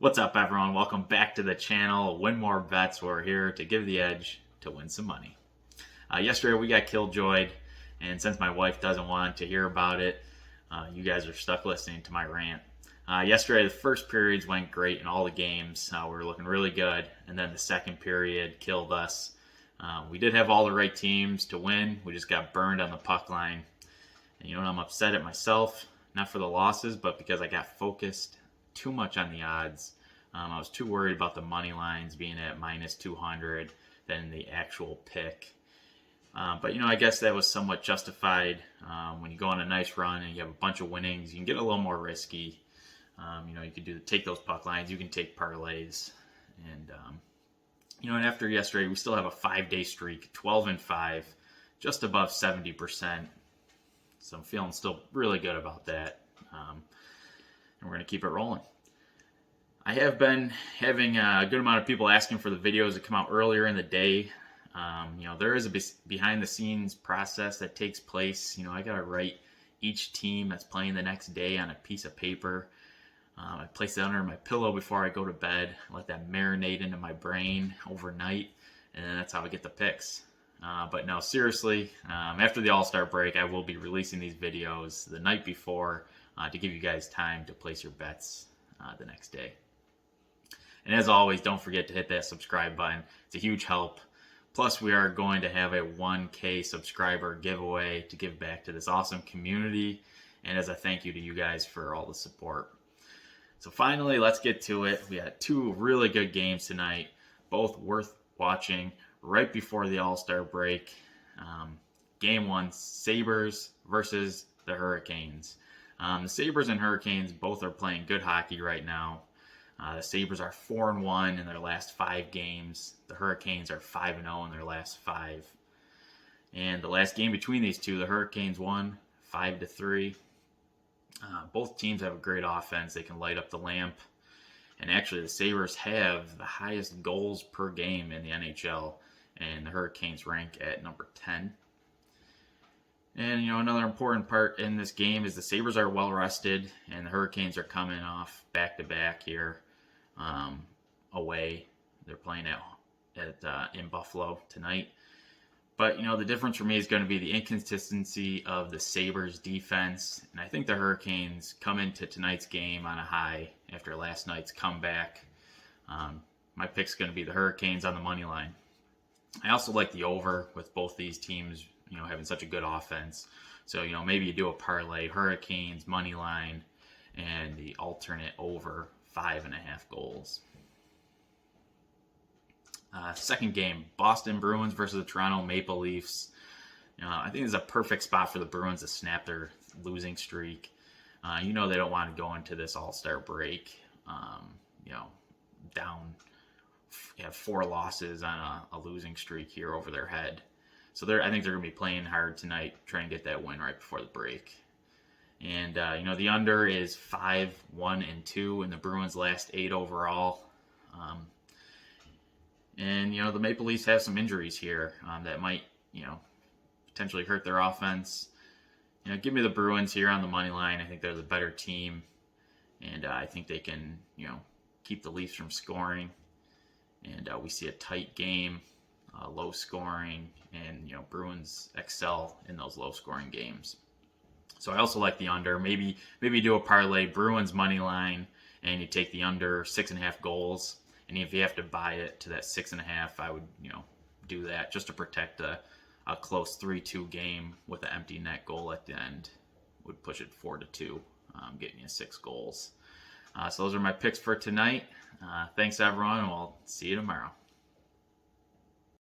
What's up, everyone? Welcome back to the channel. Win More Bets. We're here to give the edge to win some money. Yesterday we got killjoyed, and since my wife doesn't want to hear about it, you guys are stuck listening to my rant. Yesterday the first periods went great in all the games. We were looking really good, and then the second period killed us. We did have all the right teams to win. We just got burned on the puck line. And you know what? I'm upset at myself, not for the losses, but because I got focused too much on the odds. I was too worried about the money lines being at minus 200 than the actual pick. But I guess that was somewhat justified. When you go on a nice run and you have a bunch of winnings, you can get a little more risky. You can take those puck lines, you can take parlays, and and after yesterday, we still have a 5-day streak, 12-5, just above 70%. So I'm feeling still really good about that. And we're going to keep it rolling. I have been having a good amount of people asking for the videos to come out earlier in the day. There is a behind-the-scenes process that takes place. I got to write each team that's playing the next day on a piece of paper. I place it under my pillow before I go to bed. I let that marinate into my brain overnight, and then that's how I get the picks. But no, seriously, after the All-Star break, I will be releasing these videos the night before to give you guys time to place your bets the next day. And as always, don't forget to hit that subscribe button. It's a huge help. Plus, we are going to have a 1K subscriber giveaway to give back to this awesome community, and as a thank you to you guys for all the support. So finally, let's get to it. We had two really good games tonight, both worth watching right before the All-Star break. Game 1, Sabres versus the Hurricanes. The Sabres and Hurricanes both are playing good hockey right now. The Sabres are 4-1 in their last 5 games. The Hurricanes are 5-0 in their last 5. And the last game between these two, the Hurricanes won 5-3. Both teams have a great offense. They can light up the lamp. And actually, the Sabres have the highest goals per game in the NHL. And the Hurricanes rank at number 10. And, another important part in this game is the Sabres are well rested, and the Hurricanes are coming off back-to-back here away. They're playing in Buffalo tonight. But, the difference for me is going to be the inconsistency of the Sabres defense. And I think the Hurricanes come into tonight's game on a high after last night's comeback. My pick's going to be the Hurricanes on the money line. I also like the over with both these teams having such a good offense. So, maybe you do a parlay, Hurricanes, money line, and the alternate over 5.5 goals. Second game, Boston Bruins versus the Toronto Maple Leafs. I think this is a perfect spot for the Bruins to snap their losing streak. They don't want to go into this All-Star break, down 4 losses on a losing streak here over their head. So I think they're going to be playing hard tonight, trying to get that win right before the break. And, the under is 5-1-2 in the Bruins' last 8 overall. And, the Maple Leafs have some injuries here that might, potentially hurt their offense. Give me the Bruins here on the money line. I think they're the better team. And I think they can, keep the Leafs from scoring. And we see a tight game. Low scoring, and Bruins excel in those low scoring games. So I also like the under. Maybe do a parlay, Bruins money line, and you take the under 6.5 goals. And if you have to buy it to that 6.5, I would do that just to protect a close 3-2 game with an empty net goal at the end. Would push it 4-2, getting you 6 goals. So those are my picks for tonight. Thanks everyone, and we'll see you tomorrow.